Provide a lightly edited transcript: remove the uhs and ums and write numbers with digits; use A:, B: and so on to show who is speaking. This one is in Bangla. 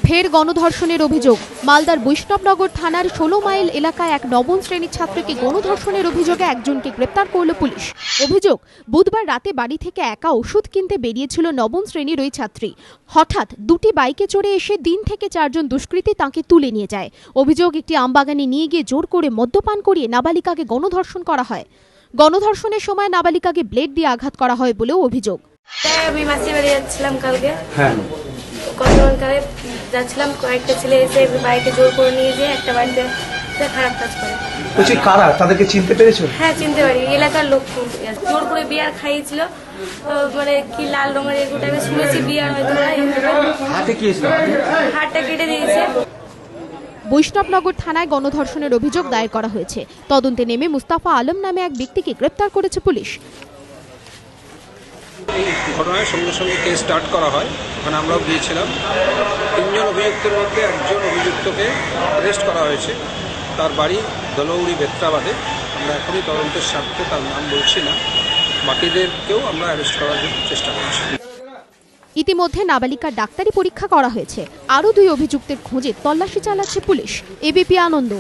A: ফের গণধর্ষণের অভিযোগ। মালদার বৈষ্ণবনগর থানার ১৬ মাইল এলাকায় এক নবম শ্রেণীর ছাত্রকে গণধর্ষণের অভিযোগে একজনকে গ্রেপ্তার করল পুলিশ। অভিযোগ, বুধবার রাতে বাড়ি থেকে একা ওষুধ কিনতে বেরিয়েছিল নবম শ্রেণীর ওই ছাত্রী। হঠাৎ দুটি বাইকে চড়ে এসে ৩ থেকে ৪ জন দুষ্কৃতী তাঁকে তুলে নিয়ে যায়। অভিযোগ, একটি আমবাগানে নিয়ে গিয়ে জোর করে মদ্যপান করিয়ে নাবালিকাকে গণধর্ষণ করা হয়। গণধর্ষণের সময় নাবালিকাকে ব্লেড দিয়ে আঘাত করা হয় বলেও অভিযোগ।
B: আমি মাসির বাড়ি যাচ্ছিলাম কালকে, কতক্ষণকালে যাচ্ছিলাম, কয়েকটা ছেলে এসে বাইকে জোর করে নিয়ে যেয়ে একটা বাড়িতে খারাপ কাজ করে।
C: বলছি কারা, তাদেরকে চিনতে পেরেছো?
B: হ্যাঁ, চিনতে পারি, এলাকার লোক। জোর করে বিয়ার খাইয়েছিল, মানে কি লাল রঙের এগুলো আমি শুনেছি, বিয়ার হয়তো হাতটা কেটে দিয়েছে।
A: বৈষ্ণবনগর থানায় গণধর্ষণের অভিযোগ দায়ের করা হয়েছে। তদন্তে নেমে মুস্তাফা আলম নামে এক ব্যক্তিকে গ্রেপ্তার করেছে পুলিশ।
D: এই ঘটনার সঙ্গে সঙ্গে কেস স্টার্ট করা হয়, ওখানে আমরাও গিয়েছিলাম। ৩ জন অভিযুক্তের মধ্যে একজন অভিযুক্তকে অ্যারেস্ট করা হয়েছে, তার বাড়ি দলৌড়ি বেত্রাবাদে। আমরা এখনই তদন্তের স্বার্থে তার নাম বলছি না, বাকিদেরকেও আমরা অ্যারেস্ট করার চেষ্টা করছি।
A: ইতিমধ্যে নাবালিকার ডাক্তারি পরীক্ষা করা হয়েছে। আরও 2 অভিযুক্তের খোঁজে তল্লাশি চালাচ্ছে পুলিশ। এবিপি আনন্দ।